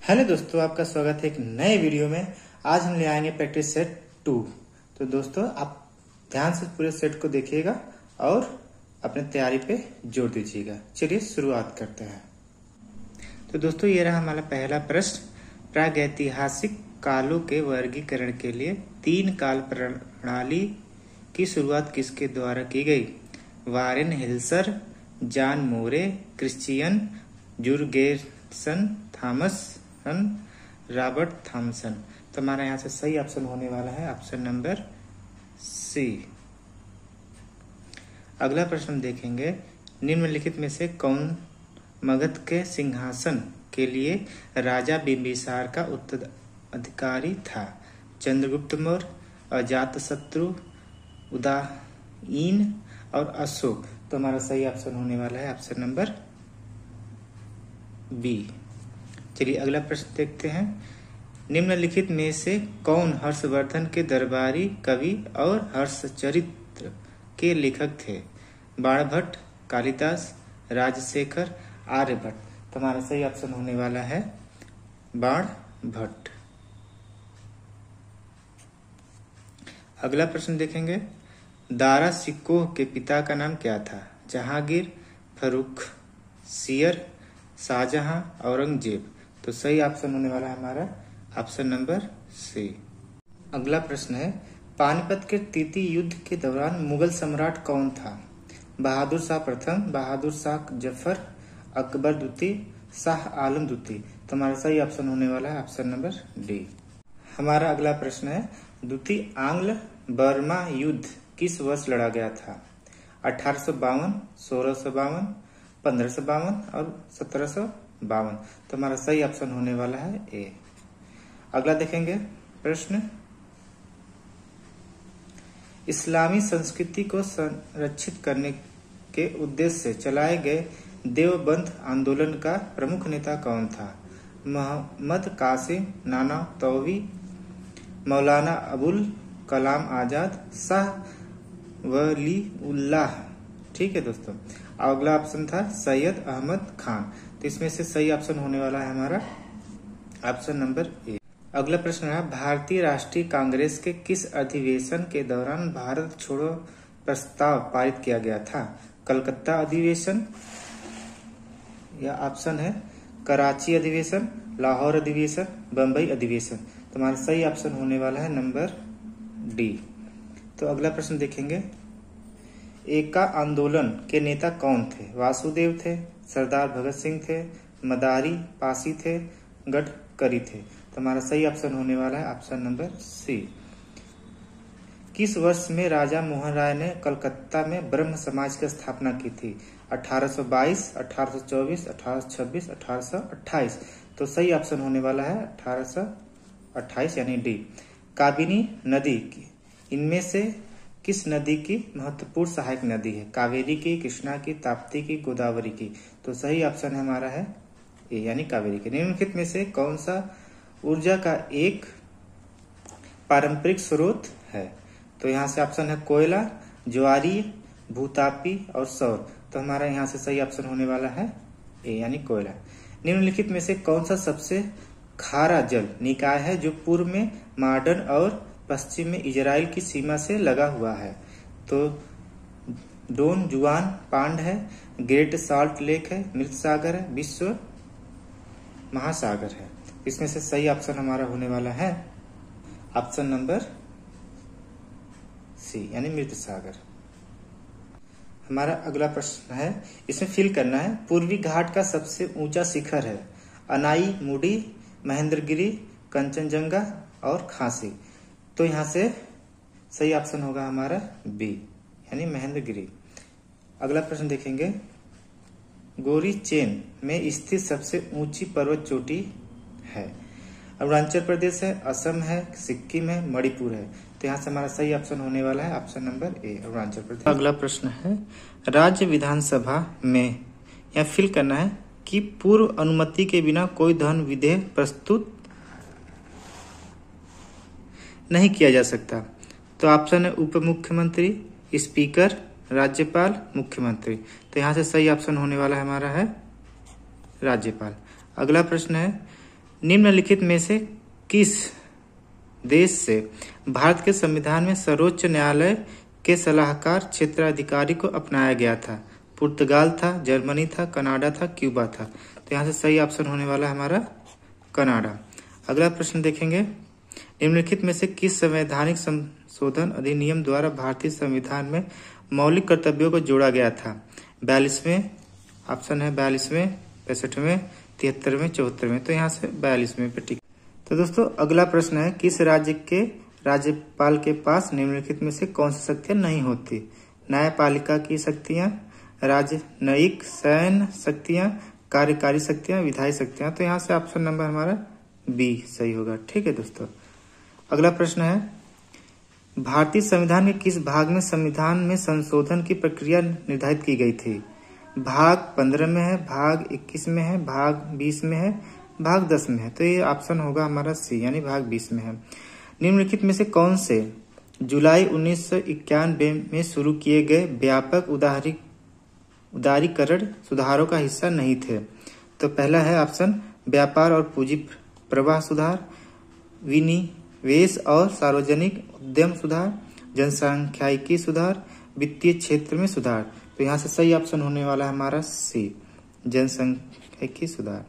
Hello दोस्तों, आपका स्वागत है एक नए वीडियो में। आज हम ले आएंगे प्रैक्टिस सेट 2। तो दोस्तों आप ध्यान से पूरे सेट को देखिएगा और अपने तैयारी पे जोर दीजिएगा। चलिए शुरुआत करते हैं। तो दोस्तों ये रहा हमारा पहला प्रश्न। प्रागैतिहासिक कालों के वर्गीकरण के लिए 3 काल प्रणाली की शुरुआत किसके द्वारा की गई? वारेन हेल्सर, जॉन मोरे, क्रिश्चियन जुरगेसन, थॉमस रॉबर्ट थॉमसन। तो हमारा यहाँ से सही ऑप्शन होने वाला है ऑप्शन नंबर सी। अगला प्रश्न देखेंगे, निम्नलिखित में से कौन मगध के सिंहासन के लिए राजा बिंबिसार का उत्तराधिकारी था? चंद्रगुप्त मौर्य, अजातशत्रु, उदयन और अशोक। तो हमारा सही ऑप्शन होने वाला है ऑप्शन नंबर बी। चलिए अगला प्रश्न देखते हैं, निम्नलिखित में से कौन हर्षवर्धन के दरबारी कवि और हर्षचरित्र के लेखक थे? बाणभट्ट, कालिदास, राजशेखर, आर्यभट्ट। तो हमारा सही ऑप्शन होने वाला है बाणभट्ट। अगला प्रश्न देखेंगे, दारा सिकोह के पिता का नाम क्या था? जहांगीर, फर्रुखसियर, शाहजहां, औरंगजेब। तो सही ऑप्शन होने वाला है हमारा ऑप्शन नंबर सी। अगला प्रश्न है, पानीपत के तृतीय युद्ध के दौरान मुगल सम्राट कौन था? बहादुर शाह प्रथम, बहादुर शाह जफर, अकबर द्वितीय, शाह आलम द्वितीय। तो हमारा सही ऑप्शन होने वाला है ऑप्शन नंबर डी। हमारा अगला प्रश्न है, द्वितीय आंग्ल बर्मा युद्ध किस वर्ष लड़ा गया था? 1852, 1652, 1552 और 1752। तो हमारा सही ऑप्शन होने वाला है ए। अगला देखेंगे प्रश्न, इस्लामी संस्कृति को संरक्षित करने के उद्देश्य से चलाए गए देवबंद आंदोलन का प्रमुख नेता कौन था? मोहम्मद कासिम, नाना तौवी, मौलाना अबुल कलाम आजाद, शाह वलीउल्लाह। ठीक है दोस्तों, अगला ऑप्शन था सैयद अहमद खान। तो इसमें से सही ऑप्शन होने वाला है हमारा ऑप्शन नंबर ए। अगला प्रश्न है, भारतीय राष्ट्रीय कांग्रेस के किस अधिवेशन के दौरान भारत छोड़ो प्रस्ताव पारित किया गया था? कलकत्ता अधिवेशन, या ऑप्शन है कराची अधिवेशन, लाहौर अधिवेशन, बम्बई अधिवेशन। तो हमारा सही ऑप्शन होने वाला है नंबर डी। तो अगला प्रश्न देखेंगे, एका आंदोलन के नेता कौन थे? वासुदेव थे, सरदार भगत सिंह थे, मदारी पासी थे, गडकरी थे। तो हमारा सही ऑप्शन होने वाला है ऑप्शन नंबर सी। किस वर्ष में राजा मोहन राय ने कलकत्ता में ब्रह्म समाज की स्थापना की थी? 1822, 1824, 1826, 1828। तो सही ऑप्शन होने वाला है 1828 यानी डी। काबिनी नदी इनमें से किस नदी की महत्वपूर्ण सहायक नदी है? कावेरी की, कृष्णा की, ताप्ती की, गोदावरी की। तो सही ऑप्शन हमारा है ए यानी कावेरी की। निम्नलिखित में से कौन सा ऊर्जा का एक पारंपरिक स्रोत है? तो यहाँ से ऑप्शन है कोयला, ज्वारीय, भूतापी और सौर। तो हमारा यहाँ से सही ऑप्शन होने वाला है ए यानी कोयला। निम्नलिखित में से कौन सा सबसे खारा जल निकाय है जो पूर्व में मॉडर्न और पश्चिम में इजराइल की सीमा से लगा हुआ है? तो डोन जुआन पांड है, ग्रेट साल्ट लेक है, मृत सागर है, विश्व महासागर है। इसमें से सही ऑप्शन हमारा होने वाला है ऑप्शन नंबर सी यानी मृत सागर। हमारा अगला प्रश्न है, इसमें फिल करना है, पूर्वी घाट का सबसे ऊंचा शिखर है? अनाई मुडी, महेंद्रगिरी, कंचनजंगा और खांसी। तो यहाँ से सही ऑप्शन होगा हमारा बी यानी महेंद्रगिरी। अगला प्रश्न देखेंगे, गोरी चेन में स्थित सबसे ऊंची पर्वत चोटी है? अरुणाचल प्रदेश है, असम है, सिक्किम है, मणिपुर है। तो यहाँ से हमारा सही ऑप्शन होने वाला है option number A Arunachal Pradesh. अगला प्रश्न है, राज्य विधानसभा में यहाँ फिल करना है कि पूर्व अनुमति के बिना कोई धन विधेयक प्रस्तुत नहीं किया जा सकता। तो ऑप्शन है उप मुख्यमंत्री, स्पीकर, राज्यपाल, मुख्यमंत्री। तो यहाँ से सही ऑप्शन होने वाला है हमारा है राज्यपाल। अगला प्रश्न है, निम्नलिखित में से किस देश से भारत के संविधान में सर्वोच्च न्यायालय के सलाहकार क्षेत्राधिकारी को अपनाया गया था? पुर्तगाल था, जर्मनी था, कनाडा था, क्यूबा था। तो यहाँ से सही ऑप्शन होने वाला है हमारा कनाडा। अगला प्रश्न देखेंगे, निम्नलिखित में से किस संवैधानिक संशोधन अधिनियम द्वारा भारतीय संविधान में मौलिक कर्तव्यों को जोड़ा गया था? 42वें ऑप्शन है, 42वें, 65वें, 73वें, 74वें। तो यहाँ से 42वें पे टिक। तो दोस्तों अगला प्रश्न है, किस राज्य के राज्यपाल के पास निम्नलिखित में से कौन सी शक्तियां नहीं होती? न्यायपालिका की शक्तियां, राजनयिक, सैन्य शक्तियां, कार्यकारी शक्तियां, विधायी शक्तियां। तो यहाँ से ऑप्शन नंबर हमारा बी सही होगा। ठीक है दोस्तों, अगला प्रश्न है, भारतीय संविधान के किस भाग में संविधान में संशोधन की प्रक्रिया निर्धारित की गई थी? भाग 15 में है, भाग 21 में है, भाग 20 में है, भाग 10 में है। तो ये ऑप्शन होगा हमारा सी, यानी भाग 20 में है। निम्नलिखित में से कौन से जुलाई 1991 में शुरू किए गए व्यापक उदारीकरण सुधारों का हिस्सा नहीं थे? तो पहला है ऑप्शन व्यापार और पूंजी प्रवाह सुधार, विनिवेश और सार्वजनिक उद्यम सुधार, जनसांख्यिकी सुधार, वित्तीय क्षेत्र में सुधार। तो यहाँ से सही ऑप्शन होने वाला है हमारा सी, जनसांख्यिकी सुधार।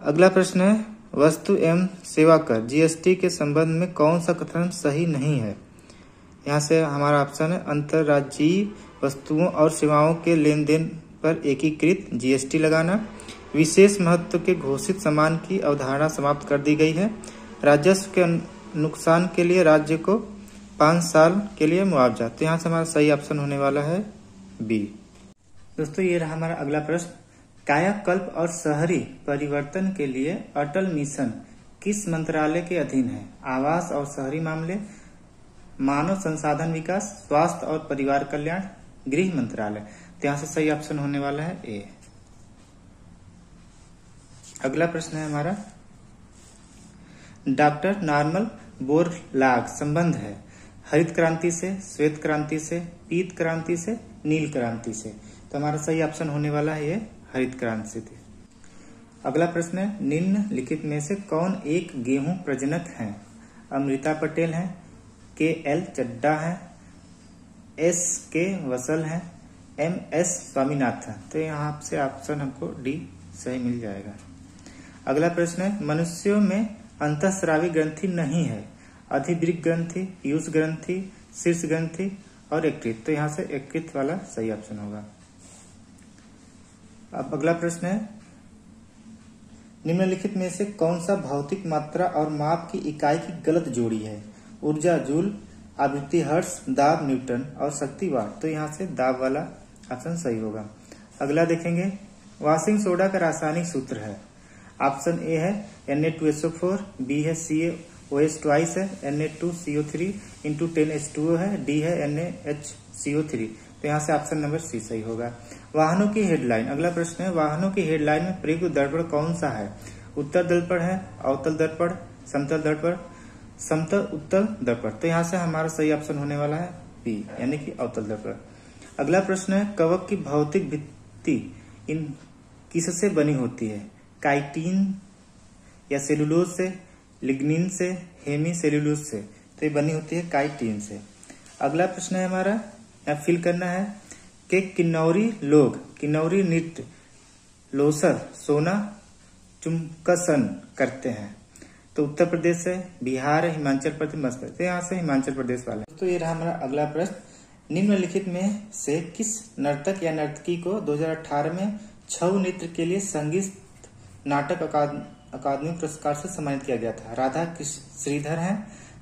अगला प्रश्न है, वस्तु एवं सेवा कर जीएसटी के संबंध में कौन सा कथन सही नहीं है? यहाँ से हमारा ऑप्शन है अंतर्राज्यीय वस्तुओं और सेवाओं के लेन देन पर एकीकृत जीएसटी लगाना, विशेष महत्व के घोषित सामान की अवधारणा समाप्त कर दी गई है, राजस्व के नुकसान के लिए राज्य को 5 साल के लिए मुआवजा। तो यहाँ से हमारा सही ऑप्शन होने वाला है बी। दोस्तों ये रहा हमारा अगला प्रश्न, कायाकल्प और शहरी परिवर्तन के लिए अटल मिशन किस मंत्रालय के अधीन है? आवास और शहरी मामले, मानव संसाधन विकास, स्वास्थ्य और परिवार कल्याण, गृह मंत्रालय। तो यहाँ से सही ऑप्शन होने वाला है ए। अगला प्रश्न है हमारा, डॉक्टर नॉर्मन बोरलॉग संबंध है हरित क्रांति से, श्वेत क्रांति से, पीत क्रांति से, नील क्रांति से। तो हमारा सही ऑप्शन होने वाला है ये हरित क्रांति से थी। अगला प्रश्न है, निम्नलिखित में से कौन एक गेहूं प्रजनक है? अमृता पटेल है, के.एल. चड्डा है, एस.के. वसल है, एम.एस. स्वामीनाथन। तो यहाँ से ऑप्शन हमको डी सही मिल जाएगा। अगला प्रश्न है, मनुष्यों में अंतःस्रावी ग्रंथि नहीं है? अधिवृक्क ग्रंथि, पीयूष ग्रंथि, शीर्ष ग्रंथि और यकृत। तो यहाँ से यकृत वाला सही ऑप्शन होगा। अब अगला प्रश्न है, निम्नलिखित में से कौन सा भौतिक मात्रा और माप की इकाई की गलत जोड़ी है? ऊर्जा जूल, आवृत्ति हर्ट्ज, दाब न्यूटन और शक्ति वाट। तो यहाँ से दाब वाला ऑप्शन सही होगा। अगला देखेंगे, वॉशिंग सोडा का रासायनिक सूत्र है। ऑप्शन ए है Na2SO4, बी है CaOH ट्वाइस है, Na2CO3 × 10H2O है, डी है NaHCO3। तो यहाँ से ऑप्शन नंबर सी सही होगा। वाहनों की हेडलाइन, अगला प्रश्न है, वाहनों की हेडलाइन में प्रयुक्त दर्पण कौन सा है? उत्तर दर्पण है, अवतल दर्पण, समतल दर्पण, समतल उत्तल दर्पण। तो यहाँ से हमारा सही ऑप्शन होने वाला है बी, यानी कि अवतल दर्पण। अगला प्रश्न है, कवक की भौतिक भित्ति इन किससे बनी होती है? काइटिन या सेलुलोज से, लिग्निन से, हेमी सेलुलोज से। तो ये बनी होती है काइटिन से। अगला प्रश्न है हमारा, फिल करना है कि किन्नौरी लोग किन्नौरी नृत्य लोसर, सोना, चुमकसन करते हैं। तो उत्तर प्रदेश है, बिहार है, हिमाचल प्रदेश, मध्य प्रदेश। तो यहाँ से हिमाचल प्रदेश वाला। तो ये रहा हमारा अगला प्रश्न, निम्नलिखित में से किस नर्तक या नर्तकी को 2018 में छऊ नृत्य के लिए संगीत नाटक अकादमी पुरस्कार से सम्मानित किया गया था? राधा कृष्ण श्रीधर हैं,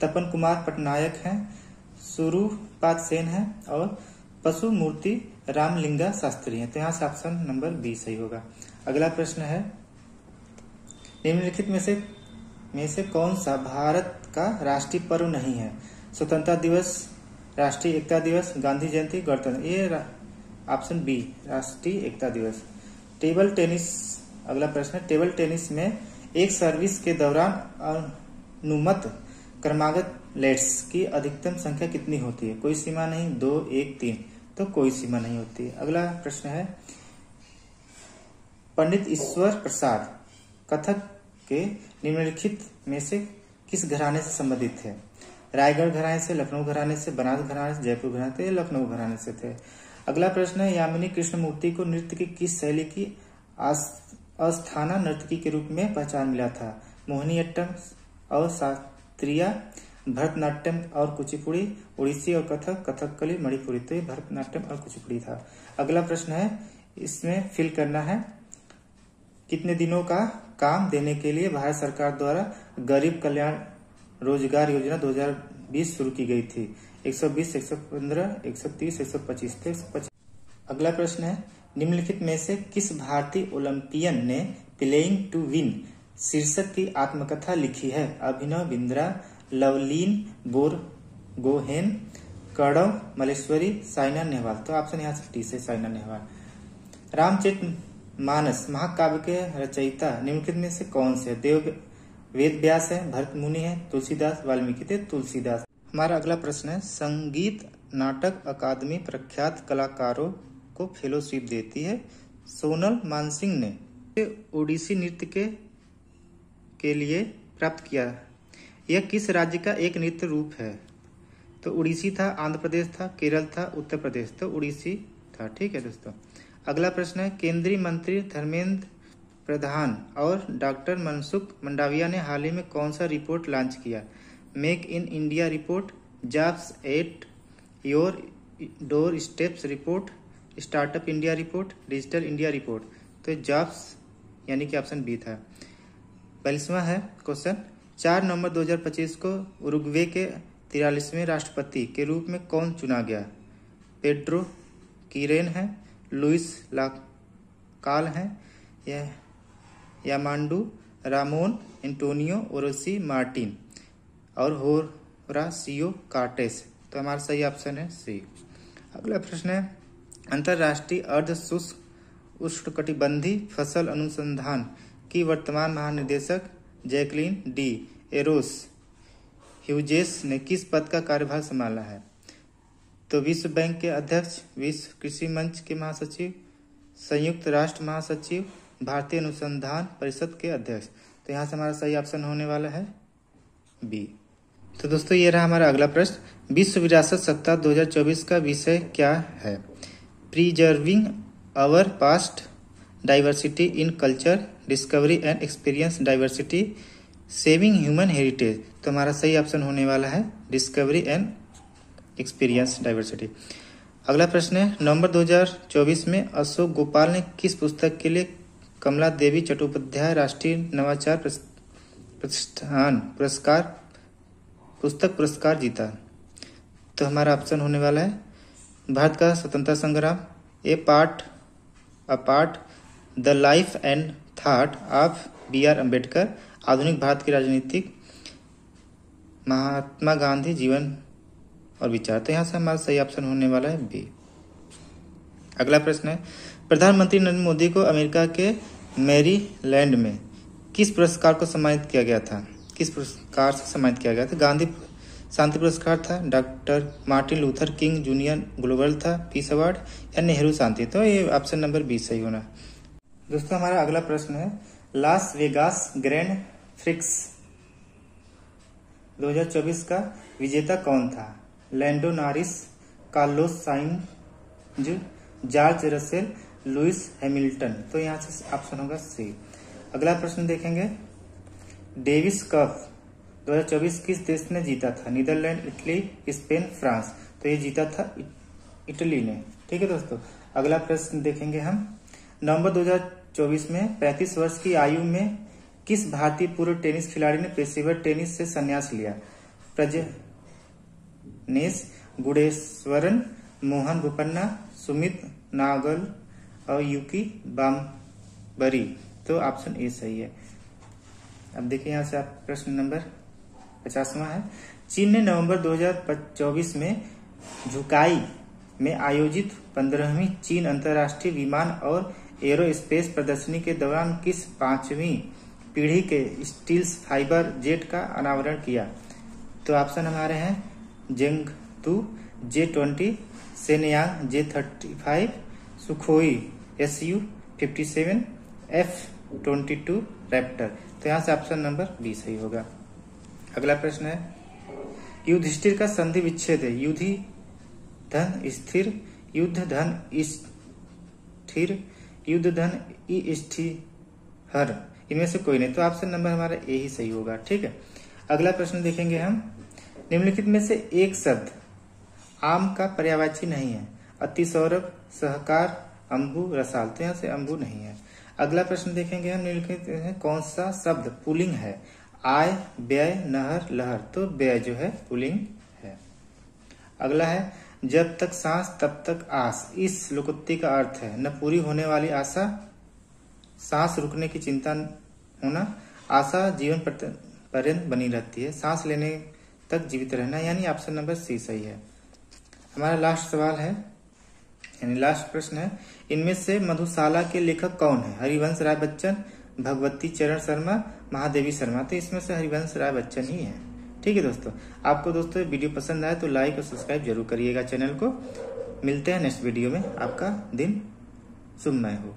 तपन कुमार पटनायक हैं, सुरूपात सेन है और पशु मूर्ति रामलिंगा शास्त्री हैं। तो यहाँ से ऑप्शन नंबर बी सही होगा। अगला प्रश्न है, निम्नलिखित में से कौन सा भारत का राष्ट्रीय पर्व नहीं है? स्वतंत्रता दिवस, राष्ट्रीय एकता दिवस, गांधी जयंती, गणतंत्र। ये ऑप्शन बी राष्ट्रीय एकता दिवस। टेबल टेनिस, अगला प्रश्न है, टेबल टेनिस में एक सर्विस के दौरान अनुमत क्रमागत लेट्स की अधिकतम संख्या कितनी होती है? कोई सीमा नहीं, 2, 1, 3। तो कोई सीमा नहीं होती। अगला प्रश्न है, पंडित ईश्वर प्रसाद कथक के निम्नलिखित में से किस घराने से संबंधित थे? रायगढ़ घराने से, लखनऊ घराने से, बनारस घराने से, जयपुर घराने से, लखनऊ घराने से थे। अगला प्रश्न है, यामिनी कृष्णमूर्ति को नृत्य की किस शैली की अस्थाना नर्तकी के रूप में पहचान मिला था? मोहिनीअट्टम और शास्त्रीय, भरतनाट्यम और कुचिपुड़ी, ओडिसी और कथक, कथकली, मणिपुरी। तो भरतनाट्यम और कुचिपुड़ी था। अगला प्रश्न है, इसमें फिल करना है, कितने दिनों का काम देने के लिए भारत सरकार द्वारा गरीब कल्याण रोजगार योजना 2020 शुरू की गई थी? 120, 115, 130, 125 थे 125। अगला प्रश्न है, निम्नलिखित में से किस भारतीय ओलंपियन ने प्लेइंग टू विन शीर्षक की आत्मकथा लिखी है? अभिनव बिंद्रा, लवलीन बोरगोहेन, कड़व मल्लेश्वरी, साइना नेहवाल। तो ऑप्शन यहाँ से टी से साइना नेहवाल। रामचरितमानस महाकाव्य के रचयिता निम्नलिखित में से कौन से? वेद व्यास है, भरत मुनि है, तुलसीदास, वाल्मीकि थे तुलसीदास। हमारा अगला प्रश्न है, संगीत नाटक अकादमी प्रख्यात कलाकारों को फेलोशिप देती है। सोनल मानसिंह ने ओडिसी नृत्य के लिए प्राप्त किया। यह किस राज्य का एक नृत्य रूप है? तो उड़ीसी था, आंध्र प्रदेश था, केरल था, उत्तर प्रदेश। तो उड़ीसी था। ठीक है दोस्तों। अगला प्रश्न है, केंद्रीय मंत्री धर्मेंद्र प्रधान और डॉक्टर मनसुख मंडाविया ने हाल ही में कौन सा रिपोर्ट लॉन्च किया? Make in India report, jobs at your door steps report, startup India report, digital India report. तो जॉब्स यानी कि ऑप्शन बी था। 42वां है क्वेश्चन, 4 नवंबर 2025 को उरुग्वे के 43वें राष्ट्रपति के रूप में कौन चुना गया? पेड्रो कीरेन है, लुइस लाकाल है, यह यामांडू रामोन एंटोनियो ओरोसी मार्टिन और होरासियो कार्टेस। तो हमारा सही ऑप्शन है सी। अगला प्रश्न है, अंतर्राष्ट्रीय अर्ध शुष्क उष्णकटिबंधीय फसल अनुसंधान की वर्तमान महानिदेशक जैकलीन डी एरोस ह्यूजेस ने किस पद का कार्यभार संभाला है? तो विश्व बैंक के अध्यक्ष, विश्व कृषि मंच के महासचिव, संयुक्त राष्ट्र महासचिव, भारतीय अनुसंधान परिषद के अध्यक्ष। तो यहाँ से हमारा सही ऑप्शन होने वाला है बी। तो दोस्तों ये रहा हमारा अगला प्रश्न, विश्व विरासत सप्ताह 2024 का विषय क्या है? Preserving our past diversity in culture, discovery and experience diversity, saving human heritage. तो हमारा सही ऑप्शन होने वाला है डिस्कवरी एंड एक्सपीरियंस डाइवर्सिटी। अगला प्रश्न है, नवंबर 2024 में अशोक गोपाल ने किस पुस्तक के लिए कमला देवी चट्टोपाध्याय राष्ट्रीय नवाचार प्रतिष्ठान पुस्तक पुरस्कार जीता? तो हमारा ऑप्शन होने वाला है भारत का स्वतंत्रता संग्राम, part the life and thought of B.R. Ambedkar, आधुनिक भारत की राजनीतिक, महात्मा गांधी जीवन और विचार। तो यहाँ से हमारा सही ऑप्शन होने वाला है बी। अगला प्रश्न है, प्रधानमंत्री नरेंद्र मोदी को अमेरिका के मैरीलैंड में किस पुरस्कार को सम्मानित किया गया था? किस पुरस्कार से सम्मानित किया गया था? गांधी शांति पुरस्कार था, doctor Martin Luther king junior global था, पीस अवार्ड, या नेहरू शांति। तो ये ऑप्शन नंबर बी सही होना। दोस्तों हमारा अगला प्रश्न है, लास वेगास ग्रैंड प्रिक्स 2024 का विजेता कौन था? Lando Norris, Carlos Sainz, George Russell, Lewis Hamilton. तो यहाँ से ऑप्शन होगा सी। अगला प्रश्न देखेंगे, डेविस कप 2024 किस देश ने जीता था? Netherlands, Italy, Spain, France. तो ये जीता था इटली ने। ठीक है दोस्तों। अगला प्रश्न देखेंगे हम, नवंबर 2024 में 35 वर्ष की आयु में किस भारतीय पूर्व टेनिस खिलाड़ी ने पेशेवर टेनिस से संन्यास लिया? प्रजनेश गुणेश्वरन, मोहन बोपन्ना, सुमित नागल और यूकी बाम्बरी। तो ऑप्शन ए सही है। अब देखिए यहाँ से आप प्रश्न नंबर 50वां है, चीन ने नवंबर 2024 में झुकाई में आयोजित 15वीं चीन अंतर्राष्ट्रीय विमान और एरोस्पेस प्रदर्शनी के दौरान किस 5वीं पीढ़ी के स्टील्स फाइबर जेट का अनावरण किया? तो ऑप्शन हमारे हैं जेंगतू J-20, सेनयांग J-35, Sukhoi Su-57, F-22 Raptor. तो तो यहाँ से ऑप्शन नंबर बी सही होगा। अगला प्रश्न है युधिष्ठिर का संधि विच्छेद है युधि धन स्थिर युद्ध धन स्थिर युद्ध धन स्थिर, इनमें से कोई नहीं, तो ऑप्शन नंबर हमारा ए ही सही होगा। ठीक है, अगला प्रश्न देखेंगे हम। निम्नलिखित में से एक शब्द आम का पर्यायवाची नहीं है। अतिसौरभ, सहकार, अंबु, रसाल, तो यहाँ से अंबु नहीं है। अगला प्रश्न देखेंगे हम। निम्नलिखित में कौन सा शब्द पुल्लिंग है। आय, व्यय, नहर, लहर, तो व्यय जो है पुल्लिंग है। अगला है जब तक सांस तब तक आस, इस लोकोक्ति का अर्थ है न पूरी होने वाली आशा, सांस रुकने की चिंता होना, आशा जीवन पर्यंत बनी रहती है, सांस लेने तक जीवित रहना, यानी ऑप्शन नंबर सी सही है। हमारा लास्ट सवाल है, यानी लास्ट प्रश्न है। इनमें से मधुशाला के लेखक कौन है। हरिवंश राय बच्चन, भगवती चरण शर्मा, महादेवी शर्मा, तो इसमें से हरिवंश राय बच्चन ही है। ठीक है दोस्तों, आपको दोस्तों वीडियो पसंद आए तो लाइक और सब्सक्राइब जरूर करिएगा चैनल को। मिलते हैं नेक्स्ट वीडियो में। आपका दिन शुभमय हो।